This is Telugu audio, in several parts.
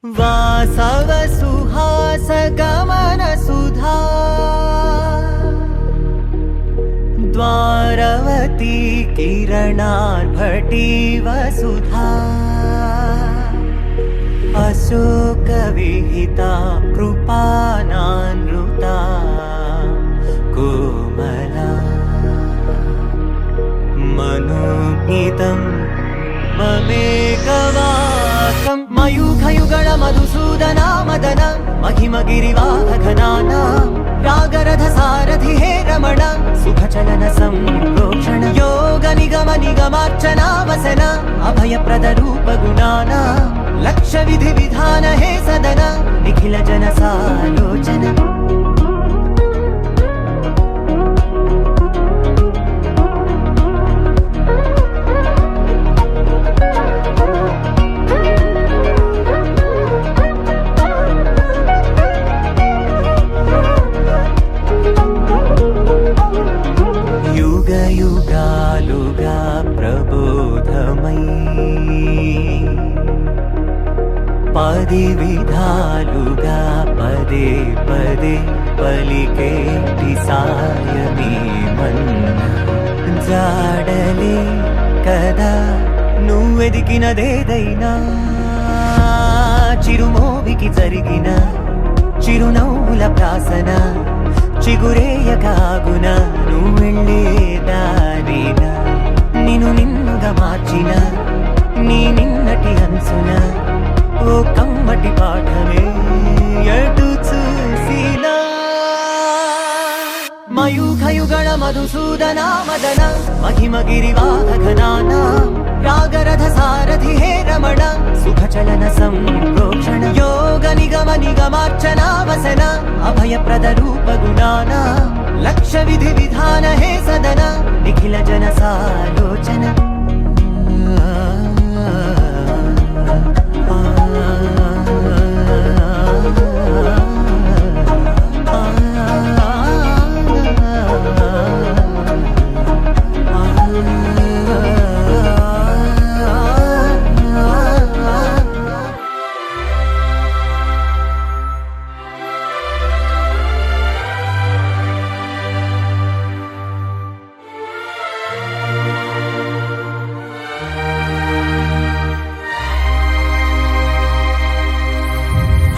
वासव सुहास गमन सुधा द्वारवती किरणार्भटी वसुधा अशोक विहिता कृपानानृता कोमला मनोगीतं ममेकवाकं मयूखयुगळ मधुसूदना मदन महिमगिरिवाहघनाना रागरथ सारथि हे रमण सुखचलन संप्रोक्षण योग निगम निगमार्चना वसन अभयप्रद रूप गुणाना लक्ष्य विधि विधान हे सदन निखिल जन सालोचन युग युगालुगा प्रबोधमयी पदि विधालुगा पदे पदे पलिकेटि सायमे मन्न जाडले कदा నువ్వెదికినదేదైనా చిరుమోవికి జరిగిన చిరునవ్వుల ప్రాసన చిగురేయకాగున నువ్వెళ్ళే దారిన నిన్ను నిన్నుగా మార్చిన నీ నిన్నటి హంసున ఓ కమ్మటి పాఠమే ఎటు చూసినా మయూఖయుగళ మధుసూదనా మదన महिमगिरिवाहघनाना रागरथ सारथि हे रमण सुखचलन संप्रोक्षण योग निगम निगमार्चना वसन अभयप्रद रूप गुणाना लक्ष्य विधि विधान हे सदन निखिल जन सालोचन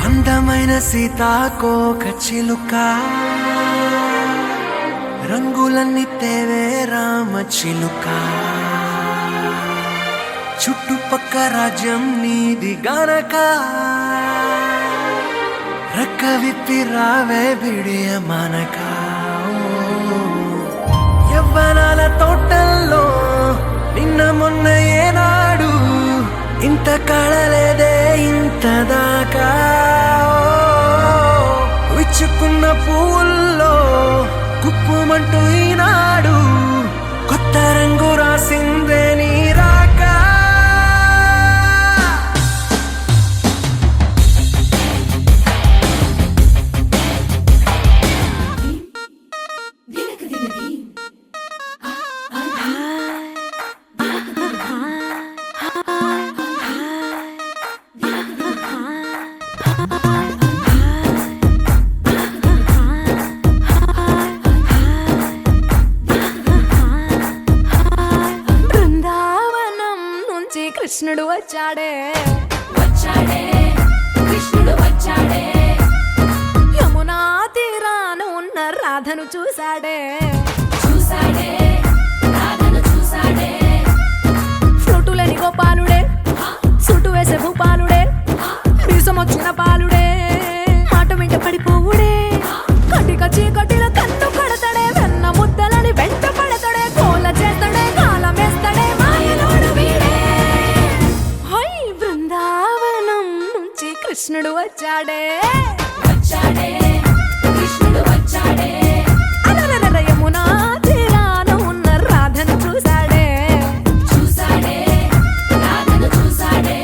అందమైన సీతాకోక చిలుక రంగులన్నీ తేవే రామ చిలుక చుట్టుపక్క రాజ్యం నీది గనక రక్క విప్పి రావే బిడియ మనక యవ్వనాల తోటల్లో నిన్న మొన్న ఏనాడు ఇంత కళలేదే ఇంత దాకా విచ్చుకున్న పూల్లో కుప్పుమంటూ ఈనాడు కొత్త రంగు రాసిందే నీ రాక కృష్ణుడు వచ్చాడే వచ్చాడే కృష్ణుడు వచ్చాడే యమునా తీరాన ఉన్న రాధను చూశాడే చూశాడే రాధను చూశాడే ఫ్లూటులేని గోపాలుడే సుటు వేసే భూపాలుడే మీసమొచ్చిన పాలుడే మాట వెంట పడిపోవుడే కటిక చీకటిల కన్ను కడతాడే వెన్న ముద్దలని వెంట పడతాడే కోల చేస్తాడే కాలం వేస్తాడే మాయలోడు వీడే కృష్ణుడు వచ్చాడే వచ్చాడే కృష్ణుడు వచ్చాడే అలరర యమునా తీరాన ఉన్న రాధను చూశాడే చూశాడే రాధను చూశాడే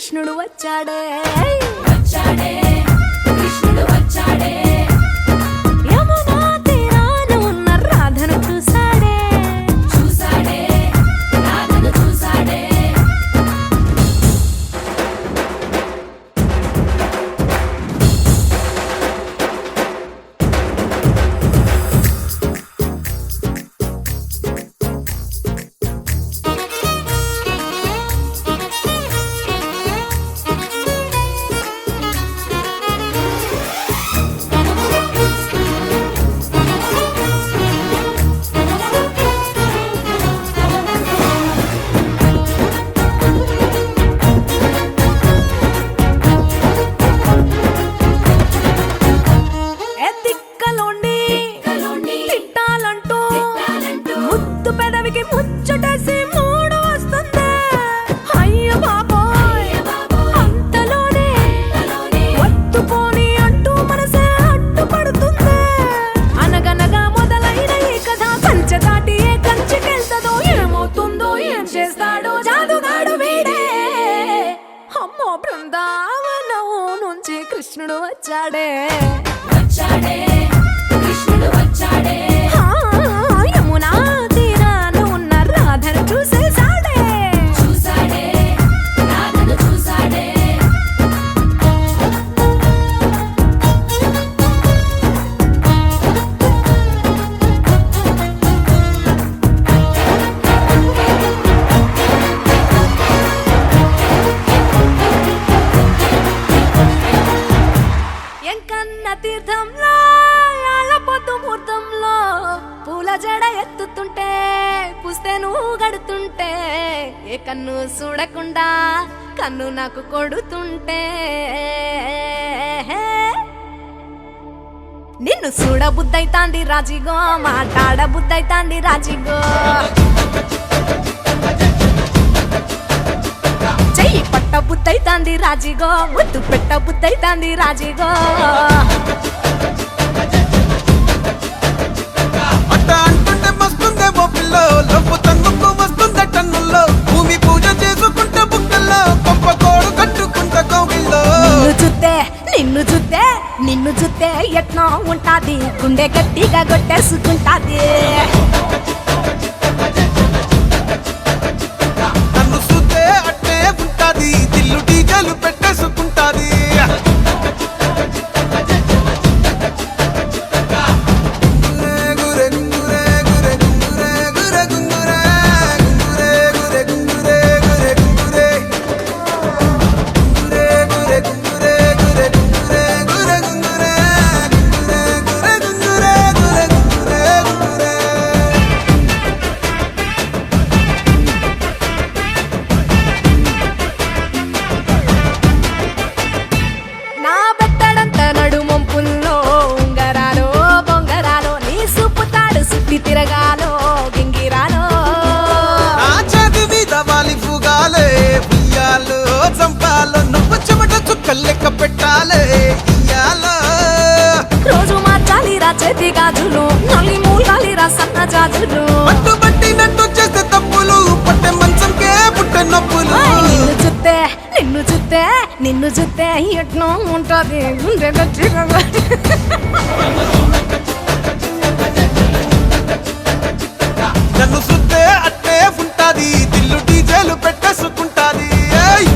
కృష్ణుడు వచ్చాడే వచ్చాడే కృష్ణుడు వచ్చాడే యమునా తీరాన ఉన్న రాధను చూసాడే చూసాడే రాధను చూసాడే ఏ తిక్కలోండి కలోండి తిట్టాలంటూ తిట్టాలంటూ ముద్దు పెదవికి ముచ్చటేసి మూడు వస్తుంది అయ్య బాబోయ్ అంతలోనే వత్తుపోని అంటూ మనసే అడ్డుపడుతుంది అనగనగా మొదలైన ఈ కథ కంచె దాటి ఏ కంచెకెళ్తదో ఏమవుతుందో ఏం చేస్తాడో జాదుగాడు వీడే అమ్మో బృందావనం నుంచి కృష్ణుడు వచ్చాడే వచ్చాడే కృష్ణుడు వచ్చాడే ఆ, యమునా తీరాన ఉన్న రాధను చూసేసాడే చూసాడే రాధను చూసాడే ఎంకన్న తీర్థంలో పొద్దు ముహూర్తంలో పూల జడ ఎత్తుతుంటే పుస్తెను గడుతుంటే ఏ కన్ను చూడకుండా కన్ను నాకు కొడుతుంటే నిన్ను చూడ బుద్ధైతాంది రాజిగో మాట్లాడ బుద్ధైతాంది రాజిగో చెయ్యి పట్ట బుద్ధైతాంది రాజిగో ముద్దు పెట్ట బుద్ధైతాంది రాజిగో అట్ట అంటుంటే మస్తుందేమో పిల్లో లవ్వు తందుకు వస్తుందే టన్నుల్లో భూమి పూజ చేసుకుంటే బుక్కల్లో గొప్ప కోడు కట్టుకుంటే కోగిల్లో నిన్ను చూస్తే నిన్ను చూస్తే ఎట్లా ఉంటాది గుండె గట్టిగా కొట్టేసుకుంటాది నన్ను చూస్తే అట్టే ఉంటాది దిల్లు డీజలు పెట్టేసుకుంటాది గురే గురే గురే గురే గురే గురే గురే గురే గురే గురే గురే గురే గురే గురే గురే గురే గురే గురే నా బెత్తడంత నడుమొంపుల్లో ఉంగరాలో బొంగరాలో నీ సుప్పుతాడు సుట్టి తిరగాలో గింగిరాలో నా చేతి మీద వాలి ఫుగాలే ఉయ్యాలో చంపాలో నువ్వు చెమట చుక్కలు లెక్క పెట్టాలే ఇయ్యాలో రోజు మార్చాలి రా చేతి గాజులు నల్లి మూలాలి రా సన్న జాజులు పట్టు పట్టినట్టు చేస్తే తప్పులు పట్టే మంచంకే పుట్టే నొప్పులు నిన్ను చూస్తే నిన్ను చూస్తే నిన్ను చూస్తే ఎట్లా ఉంటది గుండె గట్టిగా నన్ను సుత్తే అట్టే ఉంటాది దిల్లు డీజేలు పెట్టేసుకుంటాది ఏయ్!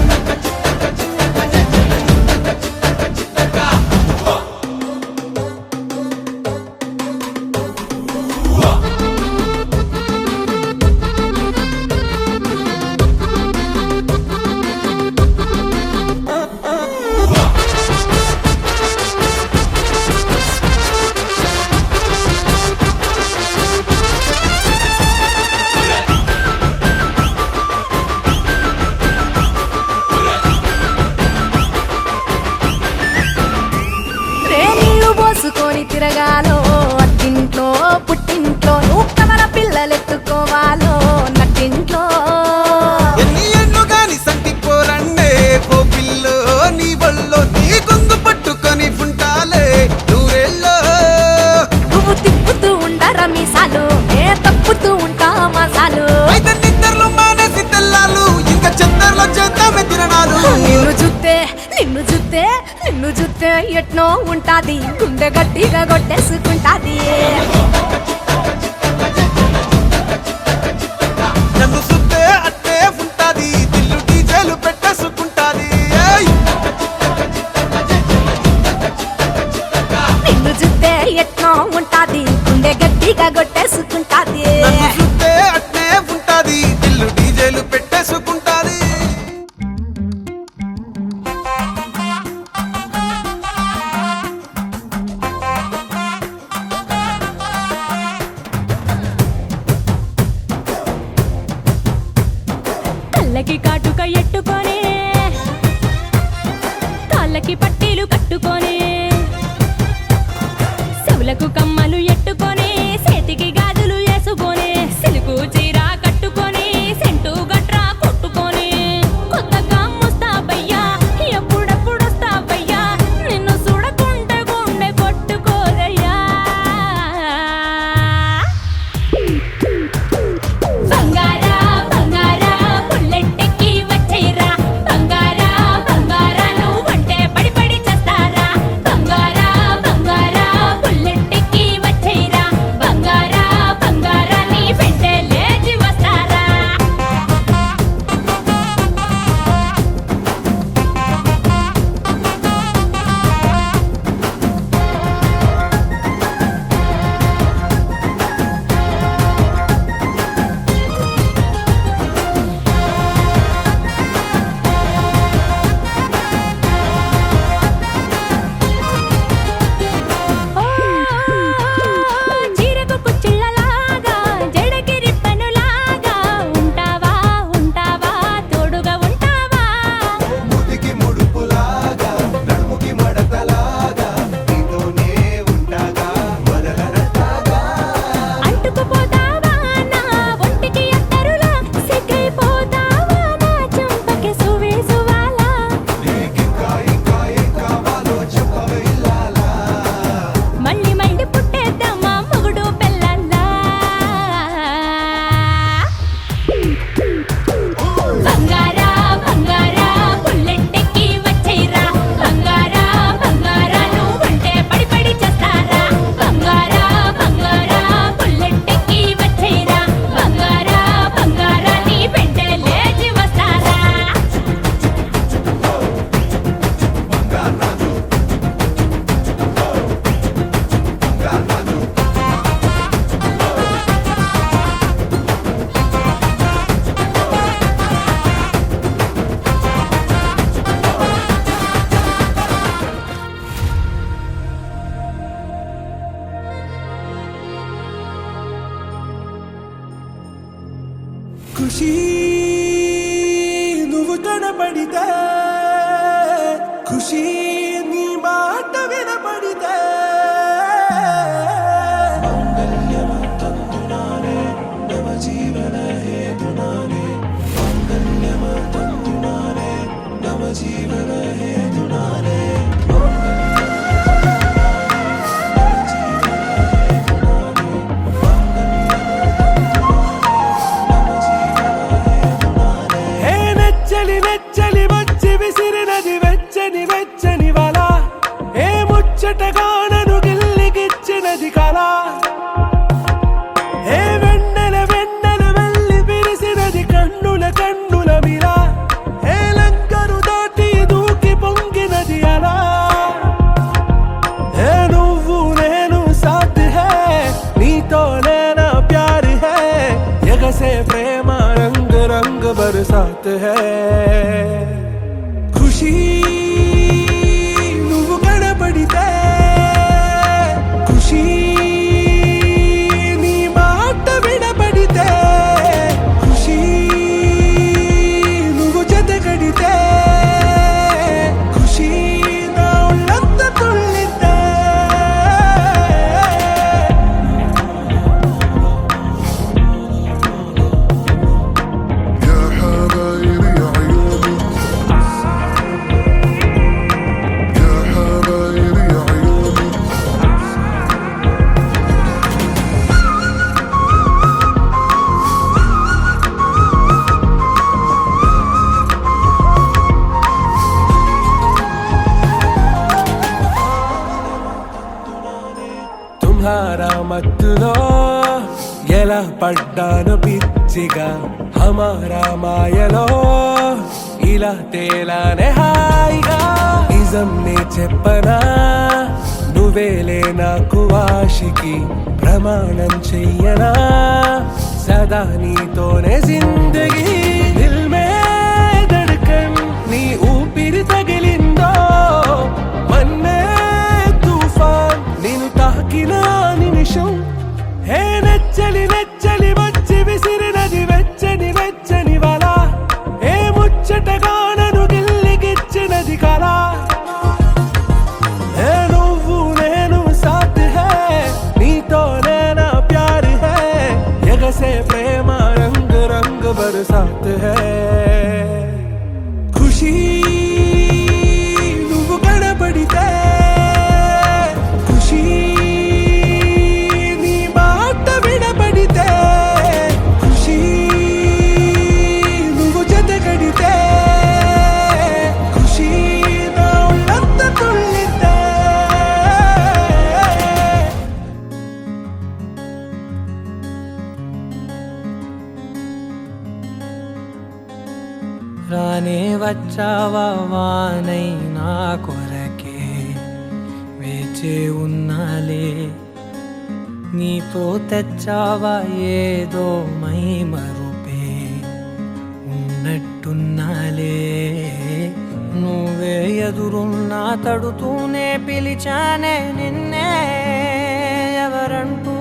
చూస్తే ఎట్నో ఉంటాది గుండె గట్టిగా కొట్టేసుకుంటాది నన్ను సుత్తే అట్టే ఉంటాది దిల్లు డీజేలు పెట్టేసుకుంటాది ఏయ్! నిన్ను చూస్తే ఎట్నో ఉంటాది గుండె గట్టిగా కొట్టేసుకుంటాది నన్ను సుత్తే అట్టే ఉంటాది దిల్లు డీజేలు పెట్టేసుకుంటాది కళ్ళకి కాటుక ఎట్టుకొని కాళ్ళకి పట్టీలు కట్టుకొని చెవులకు కమ్మలు ఎట్టుకొని చేతికి గాజులు వేసుకొని సిలుకు చీర కట్టుకొని సెంటు గట్రా కొట్టుకొని కొత్తగా ముస్తాబయ్యా ఎప్పుడెప్పుడు వస్తావయ్యా నిన్ను చూడకుంటే గుండె కొట్టుకోదయ్యా బంగారా బంగారా బుల్లెట్టెక్కి వచ్చేరా బంగారా బంగారా నువ్వంటే పడి పడి చేస్తారా బంగారా బంగారా బుల్లెట్టెక్కి వచ్చేరా బంగారా బంగారా నీ వెంటే లేచి వస్తారా చీరకు కుచ్చిళ్ళలాగా జడకి రిప్పనులాగా ఉంటావా ఉంటావా తోడుగా ఉంటావా ముదికి ముడుపులాగా నడుముకి మడతలాగా నీతోనే ఉంటాగా వదలనట్టాగా అంటుకుపోతావా నా ఒంటికి అత్తరులా సిగ్గైపోతావా నా చెంపకి సువేసువాలా నీకింకా ఇంకా ఏం కావాలో చెప్పవే ఇల్లాలా మళ్ళీ మళ్ళీ పుట్టేద్దామా మొగుడు పెళ్ళల్లా బంగారా బంగారా బుల్లెట్టెక్కి వచ్చేరా బంగారా బంగారా నువ్వంటే పడి పడి చేస్తారా బంగారా బంగారా బుల్లెట్టెక్కి వచ్చేరా బంగారా బంగారా నీ వెంటే లేచి వస్తారా ఖుషి నువ్వు కనపడితే ఖుషి నీ మాట వినపడితే ఏ నెచ్చలి నెచ్చలి వచ్చి విసిరినది వెచ్చని వెచ్చని వల ఏ ముచ్చటగా నన్ను గిల్లిగిచ్చినది కళ ఏ వెన్నెల వెన్నెల వెళ్ళి విరిసినది కన్నుల కన్నుల మిల ఏ లంకరు దాటి దూకి పొంగినది అలా ఏ నువ్వు నేను సాథ్ హే నీతో లేనా ప్యార్ హే ఎగసే ప్రేమ రంగ్ రంగ్ బరసాత్ హే ఖుషి నువ్వు కనపడితే ఖుషి నీ మాట వినపడితే ఖుషి నువ్వు జతగడితే ఖుషి నా ఒళ్ళంత తుళ్ళితే يا حبايبي يا పడ్డాను పిచ్చిగా హమారా మాయలో ఇలా తేలానే హాయిగా నిజం నే చెప్పనా నువ్వేలే నాకు ఆశికి ప్రమాణం చెయ్యనా సదా నీతోనే జిందగీ దిల్ మే ధడ్కన్ నీ ఊపిరి తగిలిందో మన్నే తుఫాన్ నేను తాకిన నిమిషం హే నెచ్చలి నెచ్చలి వచ్చి విసిరినది వెచ్చని వెచ్చని వల ఏ ముచ్చటగా నన్ను గిల్లిగిచ్చినది కళ ఏ నువ్వు నేను సాథ్ హై నీతోనే నా ప్యార్ హై ఎగసే ప్రేమ రంగ్ రంగ్ బరసాత్ హై ఖుషీ నువ్వు కనబడితే ఖుషీ నీ మాట వినబడితే ఖుషీ నువ్వు జతగడితే ఖుషీ నా ఒళ్ళంత తుళ్ళితే రానే వచ్చావా వానై నా కొరకే వేచే ఉన్నాలే నీతో తెచ్చావా ఏదో మై మరుపే ఉన్నట్టున్నాలే నువ్వే ఎదురున్నా తడుతూనే పిలిచానే నిన్నే ఎవరంటూ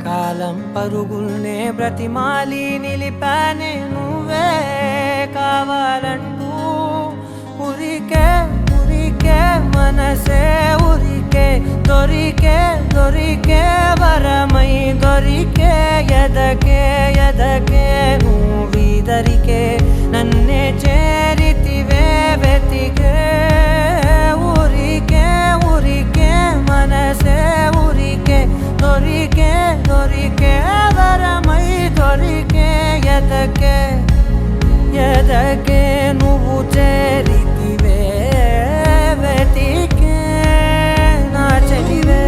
కాలం పరుగుల్నే బ్రతిమాలి నిలిపానే నువ్వే కావాలంటూ ఉరికే ఉరికే మనసే ఉరికే దొరికే దొరికే వరమై దొరికే ఎదకే ఎదకే నువ్విదరికే నన్నే చేరితివే వెతికే ఉరికే ఉరికే మనసే ఉరికే దొరికే దొరికే వరమై దొరికే ఎదకే ఎదకే నువ్వు చేరితివే వెతికే నా చెలివే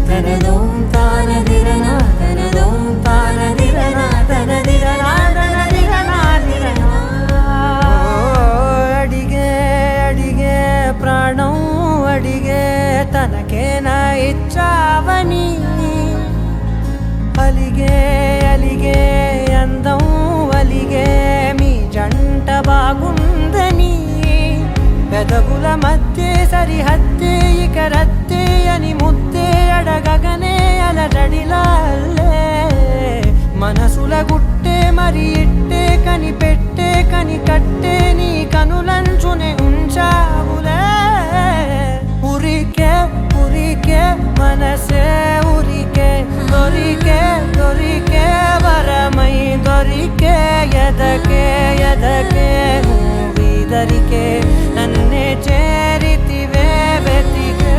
తనదోం తానదిరనా తనదోం తానదిరనా తనదిరనా తనదిరనా దిరనా అడిగే అడిగే ప్రాణం అడిగే తనకేనా ఇచ్చావని అలిగే అలిగే అందం అలిగే మీ జంట బాగుందని పెదవుల మధ్య సరిహద్దే ఇక రద్దే అని ముద్దే అడగగనే అలజడిలాల్లే మనసుల గుట్టే మరి ఇట్టే కనిపెట్టే కని కట్టే నీ కనులంచునే ఉంచావులే ఉరికే ఉరికే మనసే ఉరికే దొరికే దొరికే వరమై దొరికే ఎదకే ఎదకే నువ్విదరికే నన్నే చేరితివే వెతికే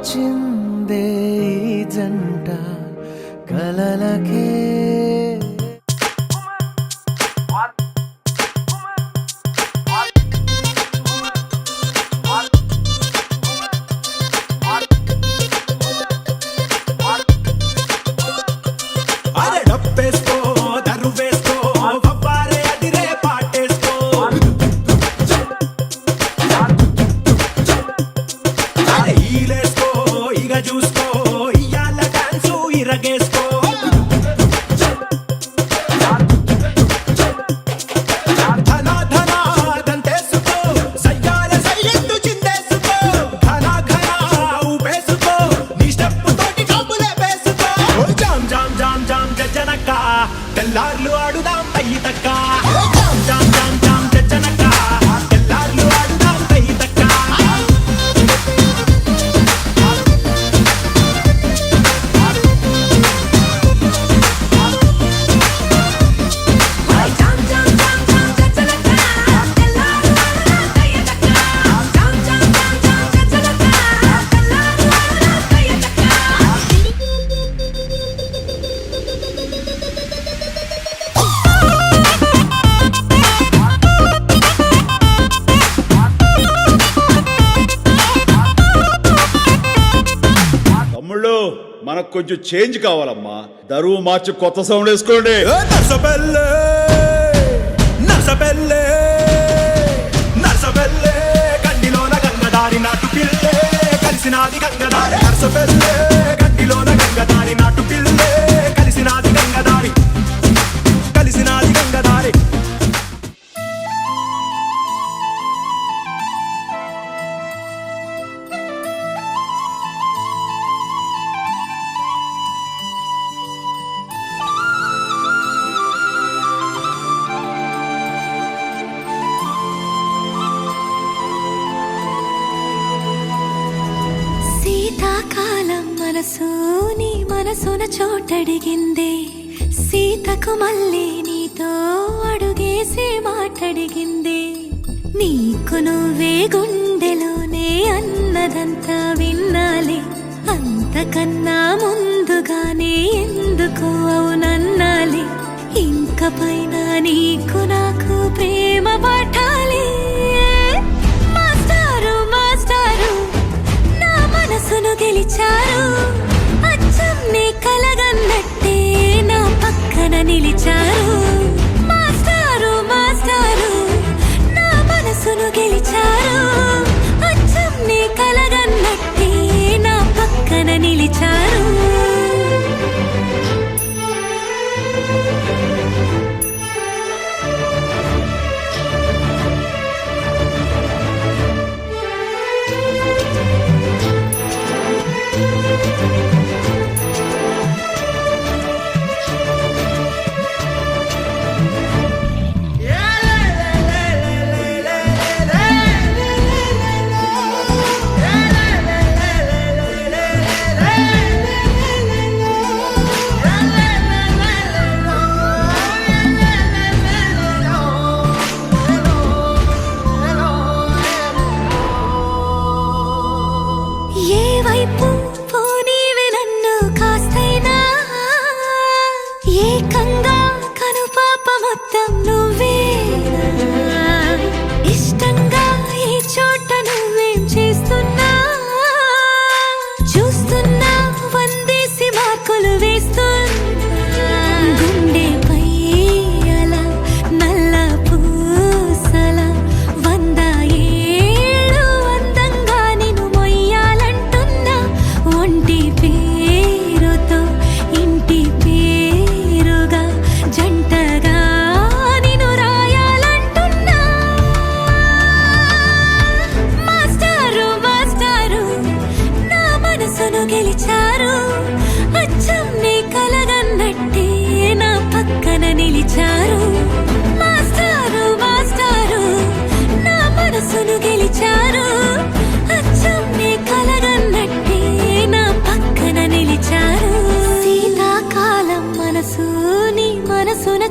తోచిందే ఈ జంట కలలకే అరే డప్పేసుకో దరువేసుకో వవ్వారే అదిరే పాటేసుకో అరే ఈలేసుకో ఇగ చూసుకో ఇయ్యాల డాన్సు ఇరగేసుకో ధన ధన దంతేసుకో సయ్యాల సయ్యట్టు చిందేసుకో ఘన ఘన ఊపేసుకో నీ స్టెప్ తోటి కబులే వేసుకో జామ్ జామ్ జామ్ జామ్ జనక తెల్లార్లు ఆడుదాం పయ్యి తక్క జామ్ జామ్ జామ్ జామ్ జనక తెల్లార్లు ఆడుదాం పయ్యి తక్క జామ్ జామ్ జామ్ జామ్ జనక తెల్లారు వాడరా కయ్యదక్క జామ్ జామ్ జామ్ జామ్ జనక తెల్లారు వాడరా కయ్యదక్క తమ్ముళ్ళు మనకు కొంచెం చేంజ్ కావాలమ్మా దరువు మార్చి కొత్త సౌండ్ వేసుకోండి నర్సబెల్లే నర్సబెల్లే నర్సబెల్లే గండిలోన గంగదారి నాటు పిల్లే కలిసినాది గంగదారి నర్సబెల్లే గండిలోన గంగదారి నాటు పిల్లే కలిసినాది గంగదారి కలిసినాది గంగదారి శీతాకాలం మనసు నీ మనసున చోటడిగిందే సీతకు మళ్ళీ నీతో అడుగేసే మాటడిగిందే నీకు నువ్వే గుండెలోనే అన్నదంతా విన్నాలే అంతకన్నా ముందుగానే ఎందుకు అవునన్నాలే ఇంక పైన నీకు నాకు ప్రేమ పాఠాలే మాస్టారు మాస్టారు నా మనసును గెలిచారు అచ్చం నీ కలగన్నట్టే నా పక్కన నిలిచారు మాస్టారు మాస్టారు నా మనసును గెలిచారు అచ్చం నీ కలగన్నట్టే నా పక్కన నిలిచారు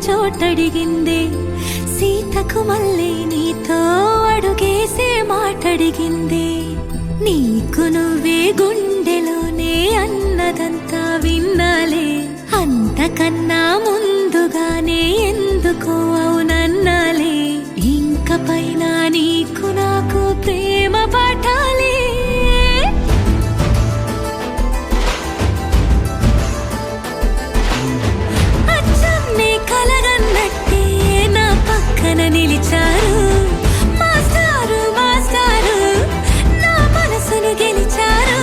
చోటడిగింది సీతకు మళ్ళీ నీతో అడుగేసే మాటడిగింది నీకు నువ్వే గుండెలోనే అన్నదంతా విన్నాలే అంతకన్నా ముందుగానే ఎందుకో అవునన్నాలే ఇంక పైన నీకు నాకు ప్రేమ పాఠాలే అచ్చమ్మే కలగన్నట్టే నా పక్కన నిలిచారు మాస్టారు మాస్టారు నా మనసును గెలిచారు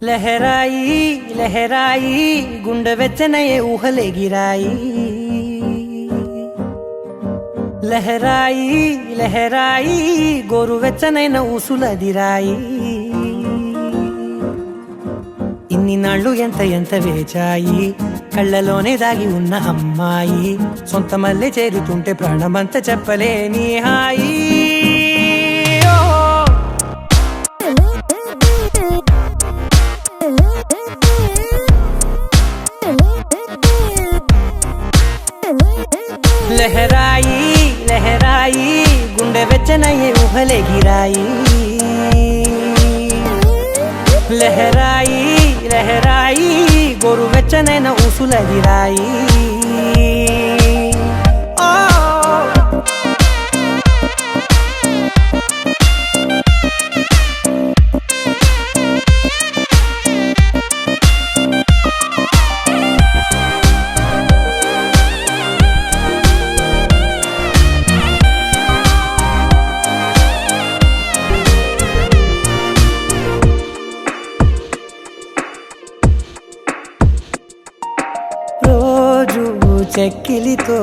లహరాయి లహరాయి గుండె వెచ్చనయే ఊహలే గిరాయి లహరాయి లహరాయి గోరు వెచ్చనైన ఊసులదిరాయి ఇన్ని నాళ్ళు ఎంత ఎంత వేచాయి కళ్ళలోనే దాగి ఉన్న అమ్మాయి సొంత మల్లె చేరుతుంటే ప్రాణమంత చెప్పలేని హాయి లహరాయి లహరాయి గుండె వెచ్చనయ్యే ఊహలే గిరాయి లహరాయి లహరాయి గోరు వెచ్చనైన ఊసులదిరాయి చెక్కిలితో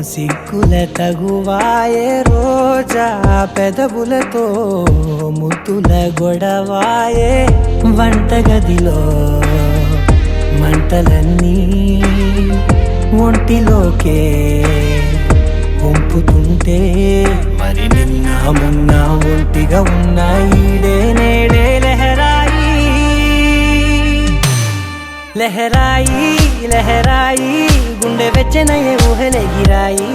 సిగ్గుల తగువాయే రోజా పెదవులతో ముద్దుల గొడవాయే వంటగదిలో మంటలన్నీ ఒంటిలోకే వంపుతుంటే మరి నిన్న మొన్న ఒంటిగా ఉన్న ఈడే నేడే లహరాయి లహరాయి లహరాయి గుండె వెచ్చనయే ఊహలెగిరాయి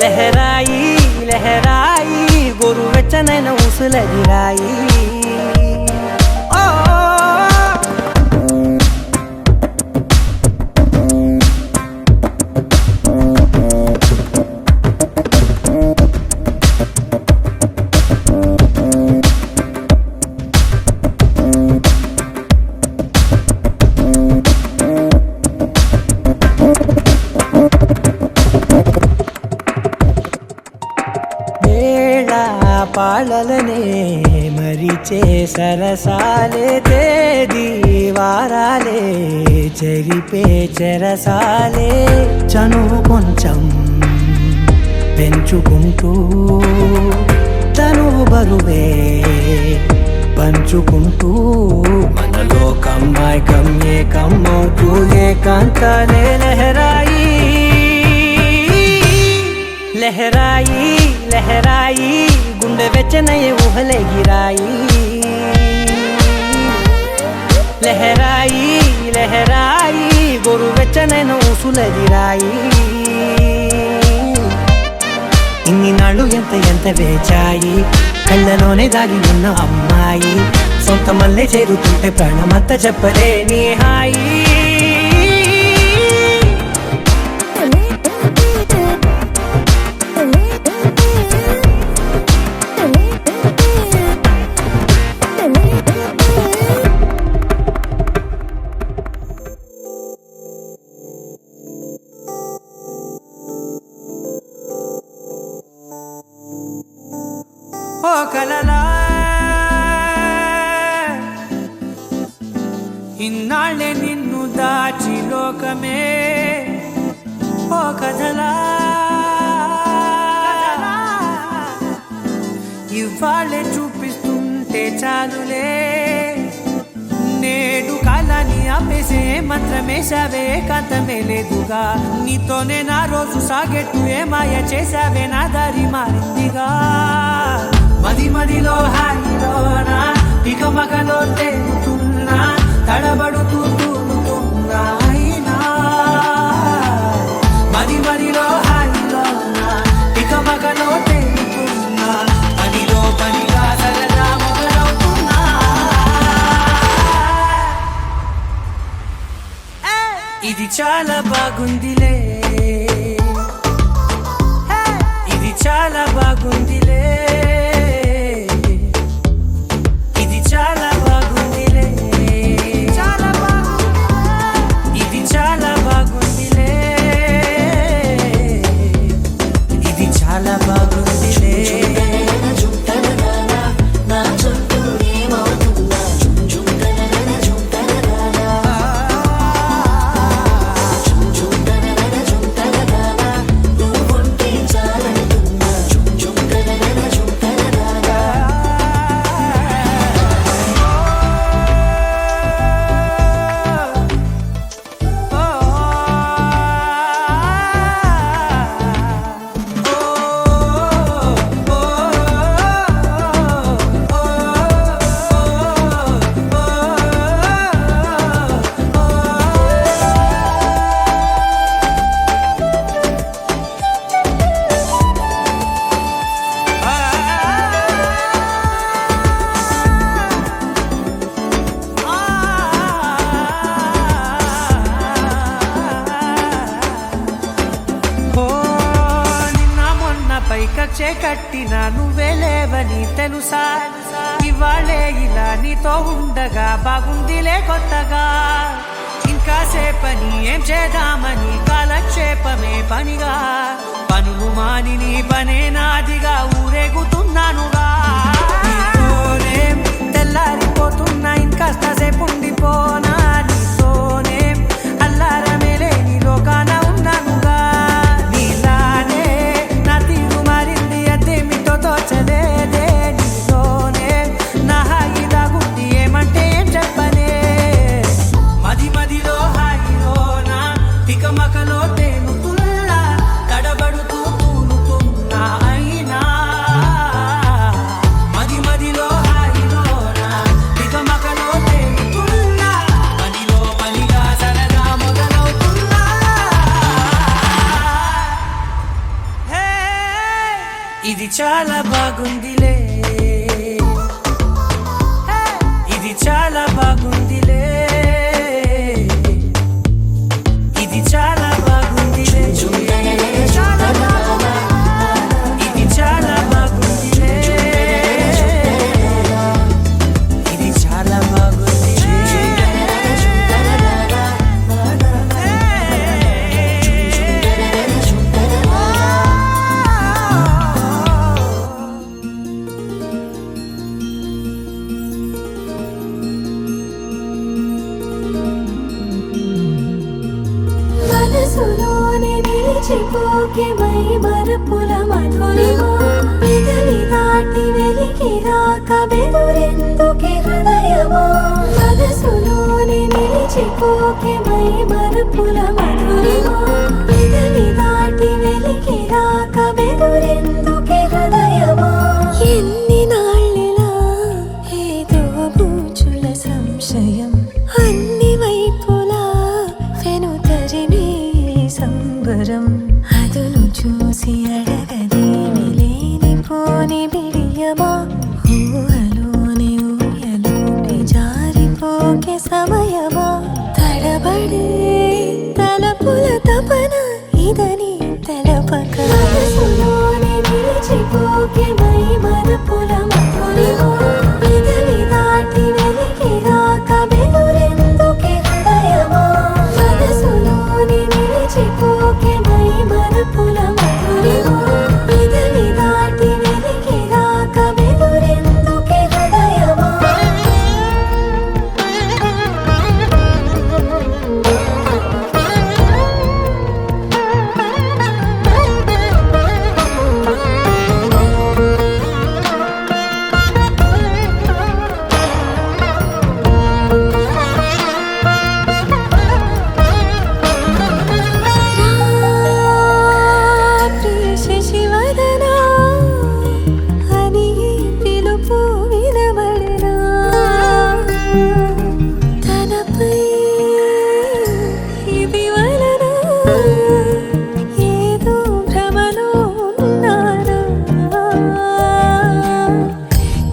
లహరాయి లహరాయి గోరు వెచ్చనైన ఊసులెగిరాయి పాలలనే మరిచే సరసాలే తేదీ వారాలే చెరిపే చెరసాలే చనువు కొంచెం పెంచుకుంటూ తనువు బరువే పంచుకుంటూ మనలో కమ్మాయికం ఏకమ్మవుతూ ఏకాంతాలే లహరాయి లహరాయి లహరాయి గుండె వెచ్చనయే ఊహలెగిరాయి లహరాయి లహరాయి గోరు వెచ్చనైన ఊసులెగిరాయి ఇన్ని నాళ్ళు ఎంత వేచాయి కళ్ళలోనే దాగి ఉన్న అమ్మాయి సొంత మల్లె చేరుతుంటే ప్రాణమంతా చెప్పలేని హాయి ఓ కలలా ఇన్నాళ్ళే నిన్ను దాచి లోకమే ఓ కథలా ఇవాళ్ళే చూపిస్తుంటే చాలులే నేడు కాలాన్ని ఆపేసే మంత్రమేసావే కాంతమే లేదుగా నీతోనే నా రోజు సాగెట్టు ఏ మాయ చేసావే నా దారి మారిందిగా మది మదిలో హాయిలోనా ఇక మగలో తేలుతున్నా తడబడుతూ తూలుతున్నా అయినా మది మదిలో హాయిలోనా ఇక మగలో తేలుతున్నా పనిలో పనిగా సరదా మొదలవుతున్నా ఇది చాలా బాగుందిలే ఇది చాలా బాగుందిలే కక్షే కట్టినా నువ్వే లేవని తెలుసా ఇవాళే ఇలా నీతో ఉండగా బాగుందిలే కొత్తగా ఇంకా సేపని ఏం చేద్దామని కాలక్షేపమే పనిగా పనులు మాని నీ పనే నాదిగా ఊరేగుతున్నానుగా నీతోనే తెల్లారిపోతున్నా ఇంకాస్త సేపు ఉండిపోనా నీతోనే ఇది చాలా బాగుందిలే, ఇది చాలా బాగుందిలే, ఇది చాలా బాగుందిలే, చాలా బాగుంది. ఇది చాలా బాగుందిలే, ఇది చాలా బాగుందిలే. మనసులోనే నిలిచిపోకే మై మరపుల మధురిమా పెదవి దాటి వెలికి రాక బెదురెందుకే హృదయమా మనసులోనే నిలిచిపోకే మై మరపుల మధురిమా పెదవి దాటి వెలికి రాక బెదురెందుకే హృదయమా ఎన్ని నాళ్ళిలా ఏదో బూచుల సంశయం అన్ని వైపులా వెనుతరినే సంబరం అదును చూసి అడగదేమి లేనిపోని బిడియమా ఊహలోని ఊయలోకి జారిపోకే సమయమా తడబడే తలపుల తపన ఇదని తెలపక మనసులోనే నిలిచిపోకే మై మరపుల మధురిమా పెదవి దాటి వెలికి రాక బెదురెందుకే హృదయమా మనసులోనే నిలిచిపోకే మై మరపుల మధురిమా పెదవి దాటి వెలికి రాక బెదురెందుకే హృదయమా శశివదనా అని పిలుపు వినబడనా తనపై ఇది వలన ఏదో భ్రమలో ఉన్నానా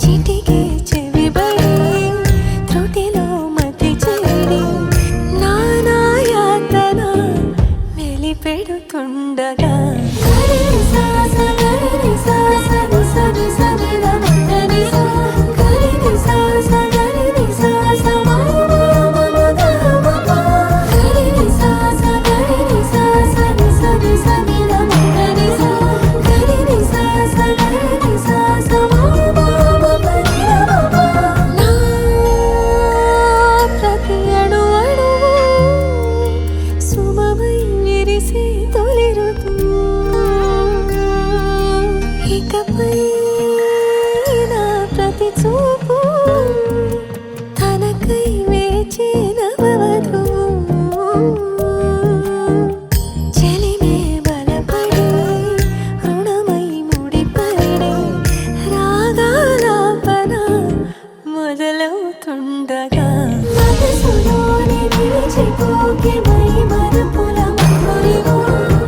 చిటికే చెవిబడి త్రుటిలో మతి చెడి నానాయాతన వెలిపెడుతుండగా ప్రతి అణు అణువు సుమమై విరిసే తొలి ఋతువు ఇకపై నా ప్రతి చూపు తనకై వేచి నవవధువు చెలిమే బలపడి రుణమై ముడిపడి రాగాలాపన మొదలవుతుండగా మనసులోనే నిలిచిపోకే మై మరపుల మధురిమా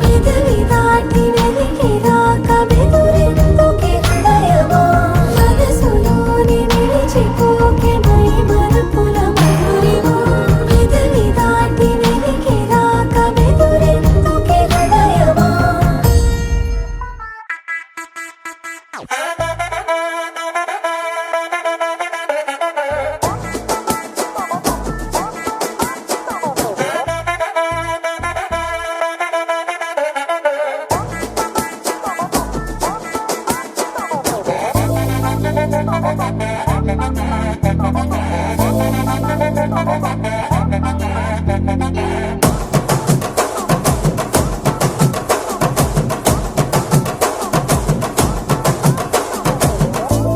పెదవి దాటి వెలికి రాక బెదురెందుకే హృదయమా మనసులోనే నిలిచిపోకే మై మరపుల మధురిమా పెదవి దాటి వెలికి రాక బెదురెందుకే హృదయమా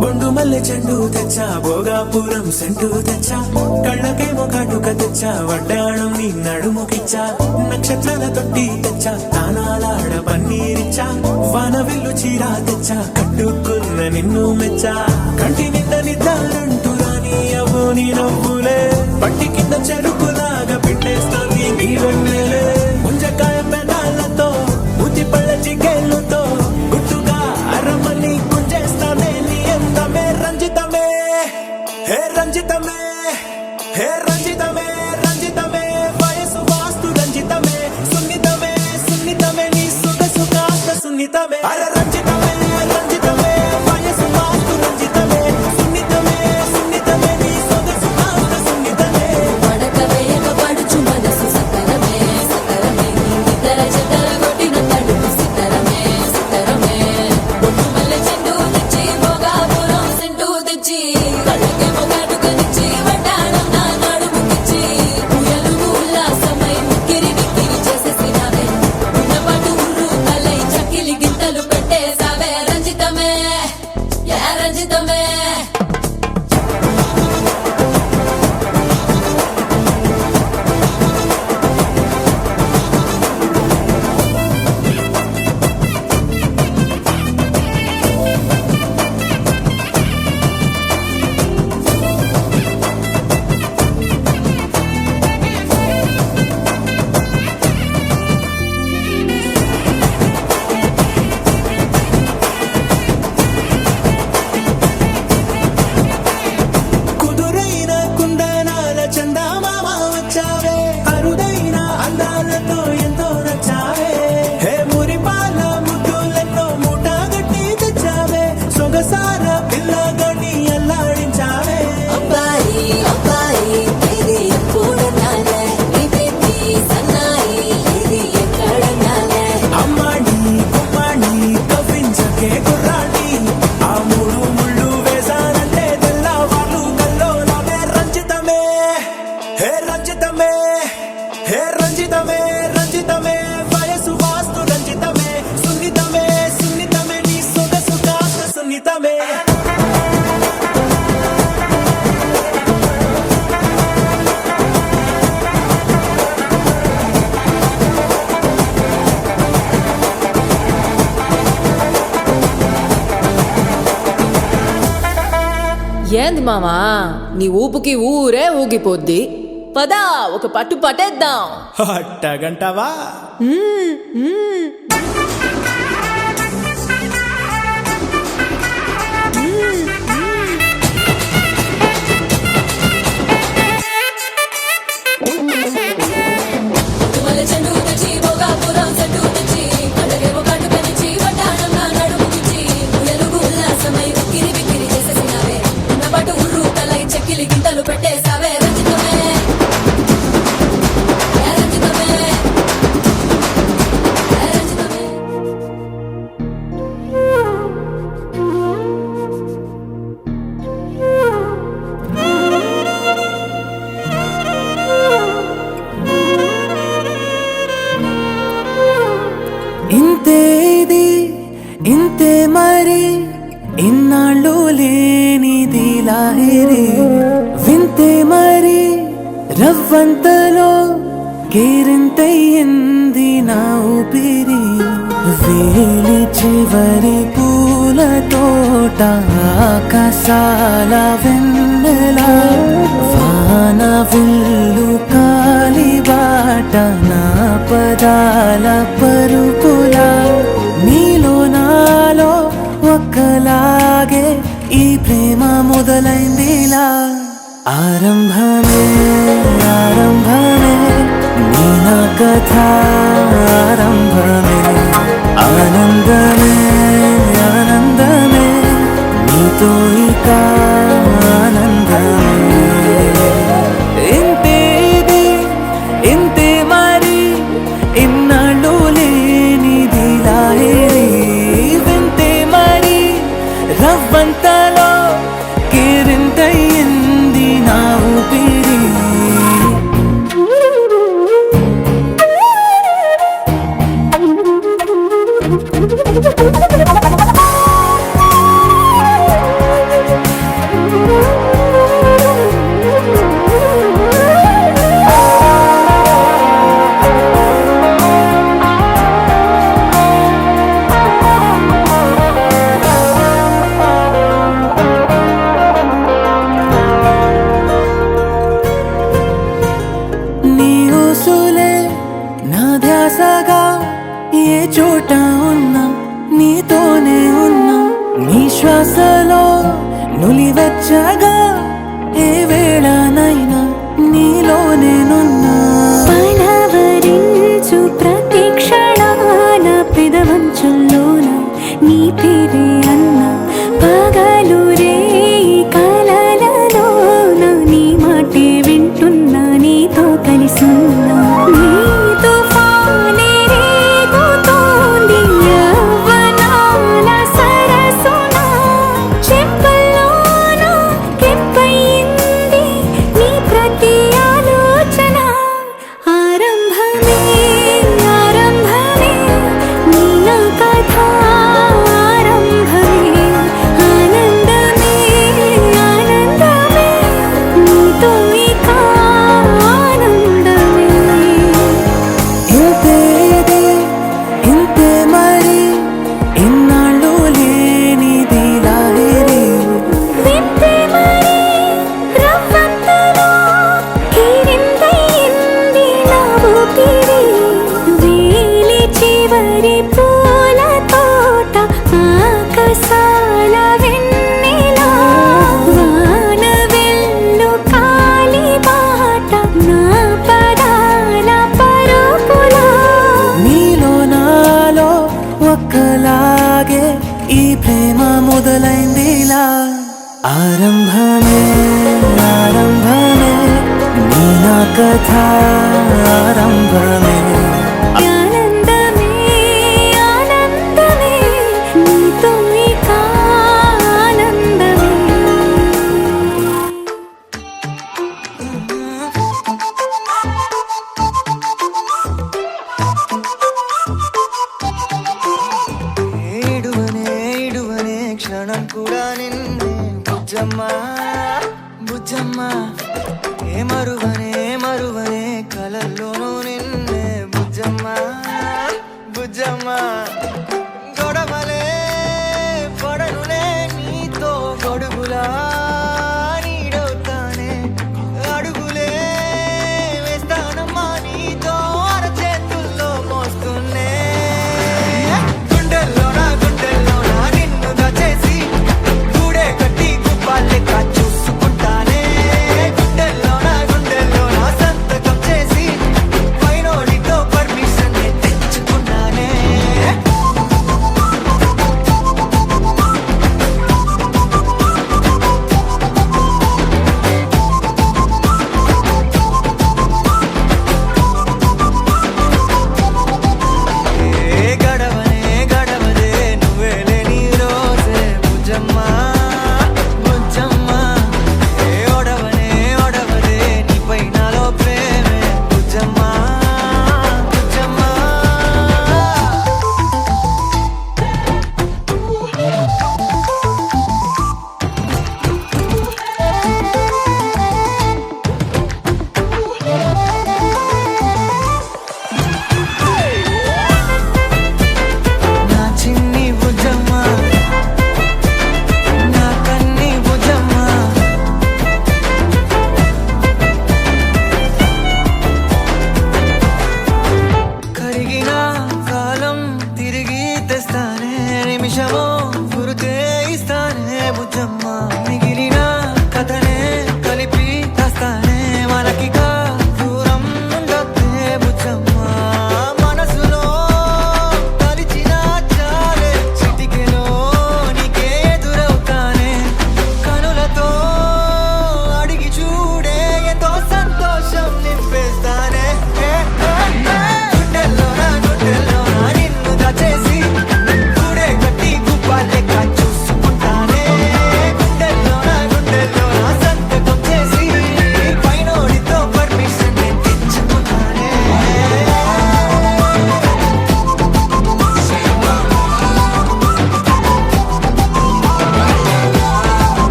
బొండు మల్లె చెండు తెచ్చా భోగాపురం సెంటు తెచ్చా కళ్ళకేమో కాటుక తెచ్చా వడ్డాణం నీ నడుముకిచ్చా నక్షత్రాల తొట్టి తెచ్చా తానాలాడ పన్నీరిచ్చా వాన విల్లు చీరా తెచ్చా కట్టుకున్న నిన్ను మెచ్చా కంటి నిండా నిద్దారంటూ రాని అవ్వు నీ నవ్వులే పట్టి కింద చెరుకులాగా పిండేస్తాంది నీ వెన్నెలే ముంజకాయ పెదాలతో మూతి పళ్ళ చికెళ్ళుతో గుట్టుగా అరమని ఏంది మామా నీ ఊపుకి ఊరే ఊగిపోద్ది. పదా ఒక పట్టు పట్టేద్దాం. అట్టగంటావా? ఇంతేది ఇంతే మరి ఇన్నాళ్ళు లేనిది లాహిరి వింతే మరి రవ్వంతలో కేరింతయ్యింది నా ఊపిరి వేలి చివరి పూల తోట ఆకాశాల వెన్నెల వాన విల్లు కాలిబాట నా పదాల పరుపుల నీలో నాలో ఒక్కలాగే ఈ ప్రేమ మొదలైందిలా ఆరంభమే ఆరంభమే నీ నా కథ ఆరంభమే ఆనందమే ఆనందమే నీతో ఇక ఆనందమే ఇంతేది ఇంతే మరి ఇన్నాళ్ళు లేనిది లాహిరి వింతే మరి రవ్వంతలో కేరింతయ్యింది నా ఊపిరి నీ ఊసులే నా ధ్యాసగా ఏ చోట ఉన్నా నీతోనే ఉన్నా నీ శ్వాసలో నులివెచ్చగా ఏ వేళనైనా నీలోనేనున్నా పలవరించు ప్రతి క్షణాన పెదవంచుల్లోన నీ పేరే అన్న పగలు రే కలలలోన నీ మాటే వింటున్నా నీతో కలిసున్నా నీ తుఫానే రేగుతోంది యవ్వనాల సరసున చెంపల్లోన కెంపయింది నీ ప్రతి ఆలోచన ఆరంభమే ఆరంభమే నీ నా కథ ఆరంభమే ఆనందమే ఆనందమే నీతో ఇక ఆనందమే ఇంతేది ఇంతే మరి ఇన్నాళ్ళు లేనిది లాహిరి వింతే మరి రవ్వంతలో కేరింతయ్యింది నా ఊపిరి వేలి చివరి పూల తోట ఆకాశాల వెన్నెల వాన వెల్లు కాలిబాట నా పదాల పరుపుల నీలో నాలో ఒక్కలాగే ఈ ప్రేమ మొదలైందిలా ఆరంభమే ఆరంభమే నీ నా కథ ఆరంభమే ఆనందమే ఆనందమే నీతో ఇక ఆనందమే ఏడువనే క్షణం కూడా నిన్నే బుజ్జమ్మ బుజ్జమ్మ ఏ మరువనే కలల్లోనూ నిన్నే బుజ్జమ్మ బుజ్జమ్మ గొడవలే పడనులే నీతో గొడుగులా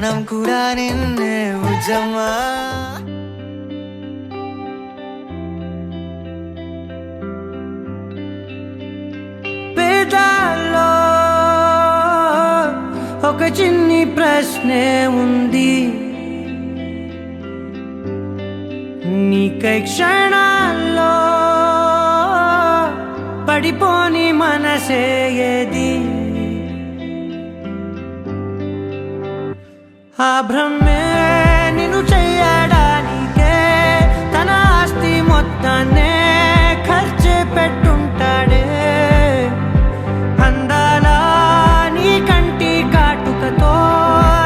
ప్రాణం కూడా నిన్నే ఉజమ్మా పేదాల్లో ఒక చిన్ని ప్రశ్నే ఉంది నీకై క్షణాల్లో పడిపోని మనసే ఏది ఆ భ్రమే నిన్ను చెయ్యడానికే తన ఆస్తి మొత్తాన్నే ఖర్చు పెట్టుంటాడే అందాల నీ కంటి కాటుకతో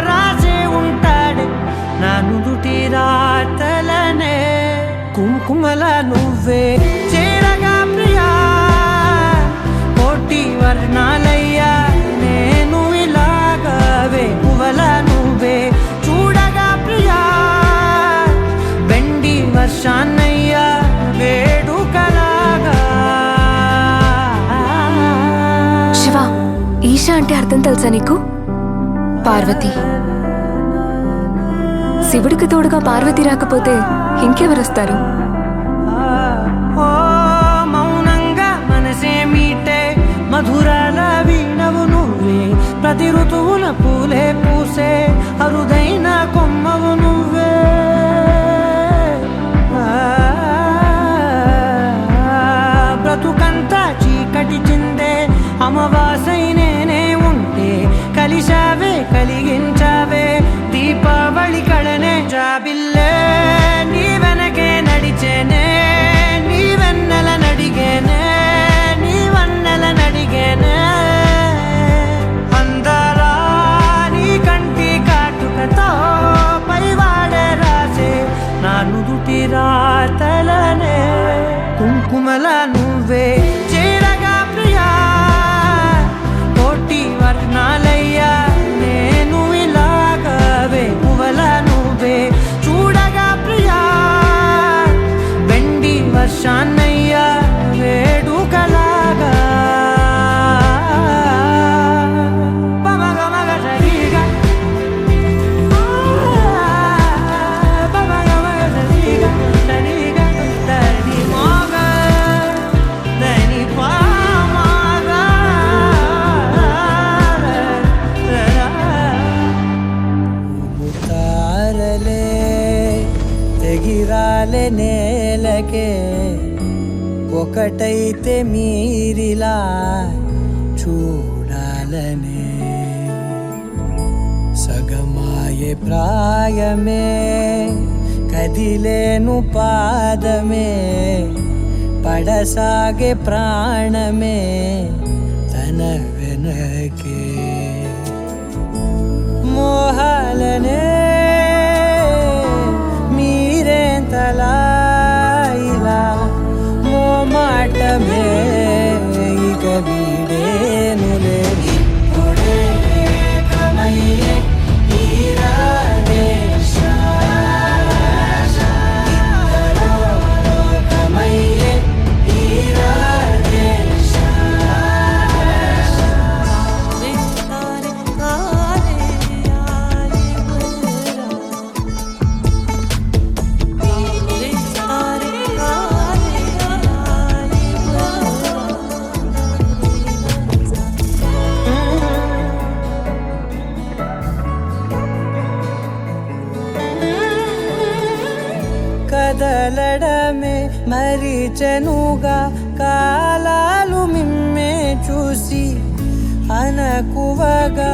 రాసే ఉంటాడే నా నుదుటి రాతలనే కుంకుమల నువ్వే చేరగా ప్రియా కోటి వర్ణాలయ్యా నేను ఇలాగవే పువ్వల నువ్వే చూడగా ప్రియా వెండి వర్షాన్నయ్యా వేడుకలాగా శివ ఈశా అంటే అర్థం తెలుసా నీకు? పార్వతి. శివుడికి తోడుగా పార్వతి రాకపోతే ఇంకెవరొస్తారు? ఓ మౌనంగా మనసే మీటే మధురాల వీణవు నువ్వే ప్రతి ఋతువున పూలే పూసే అరుదైన కొమ్మవు నువ్వే బ్రతుకంతా చీకటి చిందే అమవాసై నేనే ఉంటే కలిశావే కలిగించావే దీపావళి కళనే జాబిల్లే నీ వెనకే నడిచేనే నీ వెన్నెల నడిగేనే నీ వన్నెల నడిగేనే అందరా నీ కంటి కాటుకతో పైవాడే రాసే నా నుదుటి రాతలనే కుంకుమల నువ్వే చేరగా ప్రియా కోటి వర్ణాలయ్యా నేను ఇలాగవే పువ్వల నువ్వే చూడగా ప్రియా వెండి వర్షాన్నయ్యా వేడుకలాగా పమగమగ సరిగా పమగమగ సరిగా సరిగా దని మోగ దని పామగ తారలే తెగిరాలే నేలకే ఒకటైతే మీరిలా చూడాలనే సగమాయే ప్రాయమే కదిలేను పాదమే పడసాగే ప్రాణమే తన వెనకే మోహాలనే మీరేంతలా ఇలా మోమాటమే ఇక వీడేనులే ఇప్పుడే ఏకమయ్యే తీరాలే ఇద్దరూ లోకమయ్యే తీరాలే కదలడమే మరిచెనుగా కాలాలు మిమ్మే చూసి అనకువగా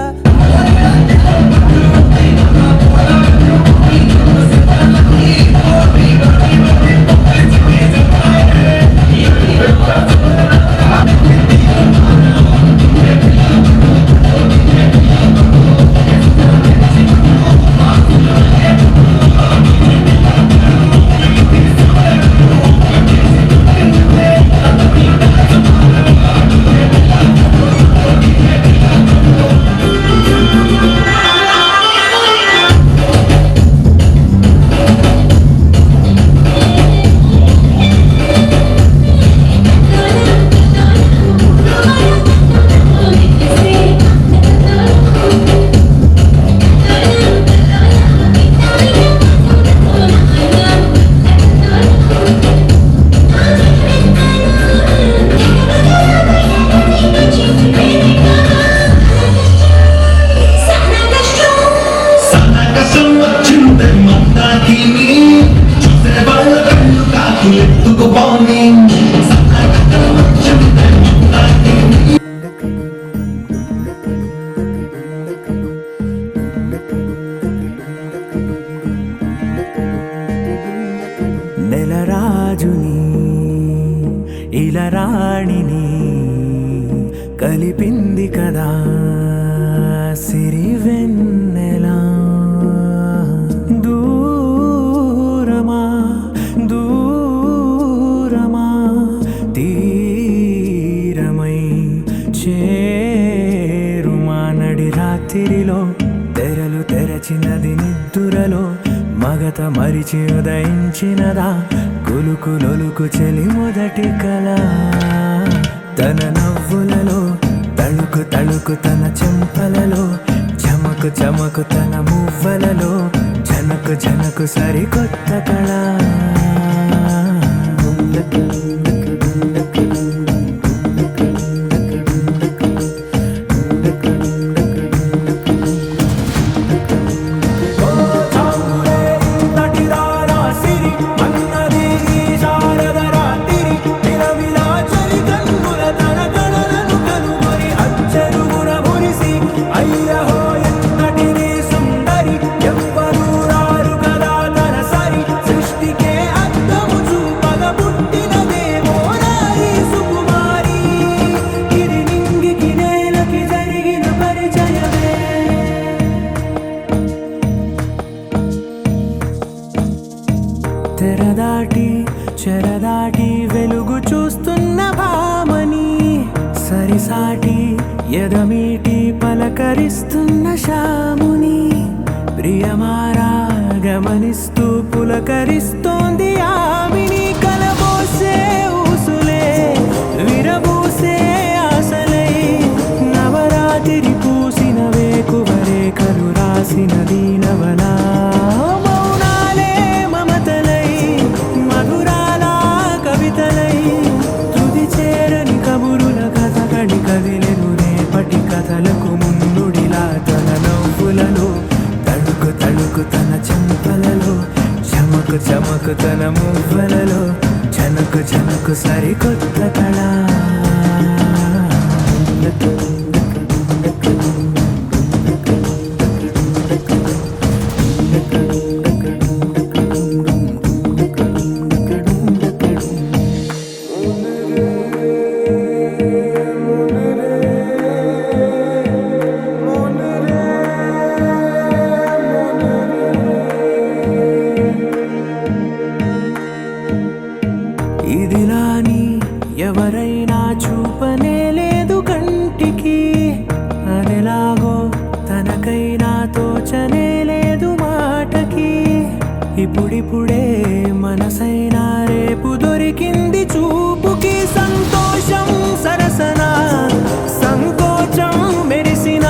వర్షం వచ్చింది మందాకిని చూసే వాళ్ళ కళ్ళు కాకులెత్తుకుపోని నెలరాజుని ఇలరాణిని కలిపింది కదా సిరివెన్నెలా దూరమా దూరమా తీరమై చేరుమా నడి రాత్రిలో తెరలు తెరచినది నిద్దురలో మగత మరిచి ఉదయించినదా కులుకు లొలుకు చెలి మొదటి కళ తన నవ్వులలో తళుకు తళుకు తన చెంపలలో చమకు చమకు తన మువ్వలలో జనకు జనకు సరికొత్త కళ తెరదాటి చెరదాటి వెలుగు చూస్తున్న భామని సరిసాటి ఎదమీటి పలకరిస్తున్న శాముని ప్రియమారా గమనిస్తూ పులకరిస్తోంది ఆమిని కలబోసే ఊసులే విరబూసే ఆశలై నవరాత్రి పూసిన వేకువరేఖలు రాసిన దీనవలా కదిలెను రేపటి కథలకు ముందుడిలా తన నవ్వులలో తడుకు తడుకు తన చెంపలలో చమకు చమకు తన మువ్వలలో జనకు జనకు సరికొత్త కళ ఇదిలాని ఎవరైనా చూపనే లేదు కంటికి అదెలాగో తనకైనా తోచనే లేదు మాటకి ఇప్పుడిప్పుడే మనసైనా రేపు దొరికింది చూపుకి సంతోషం సరసన సంకోచం మెరిసిన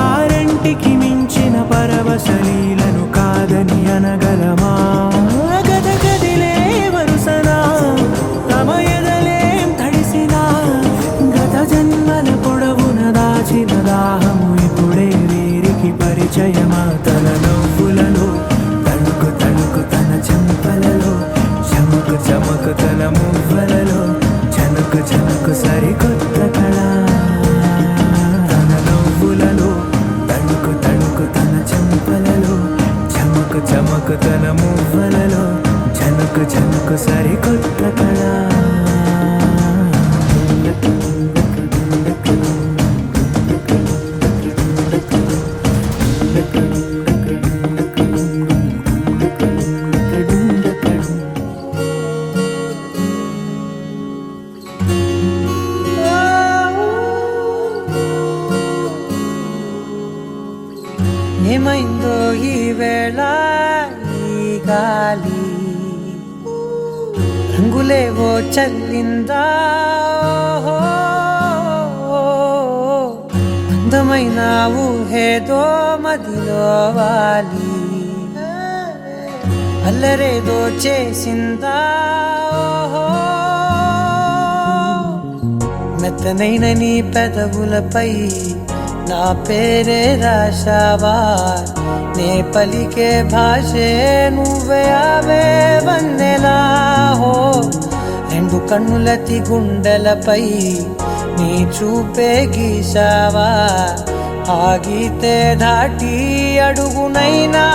ఆరంటికి మించిన పరవశలీలను కాదని అనగలమా గదగదిలే వరుసనా తమ ఎదలేం తడిసినా గత జన్మల పొడవున దాచిన దాహము ఇప్పుడే వీరికి పరిచయమా తన నవ్వులలో తణుకు తణుకు తన చెంపలలో చమకు చమకు తన మువ్వలలో జనకు జనకు సరికొత్త కళ తన నవ్వులలో తణుకు తణుకు తన చెంపలలో చమకు చమకు తన మువ్వలలో జనకు జనకు సరికొత్త కళ ఏమైందో ఈ వేళ ఈ గాలి రంగులేవో చల్లిందా అందమైన ఊహేదో మదిలో వాలి అల్లరేదో చేసిందా మెత్తనైన నీ పెదవులపై నా పేరే రాశావా నే పలికే భాషే నువ్వే ఆవే వన్నెలా హో రెండు కన్నులతి గుండెలపై నీ చూపే గీశావా ఆగితే దాటి అడుగునైనా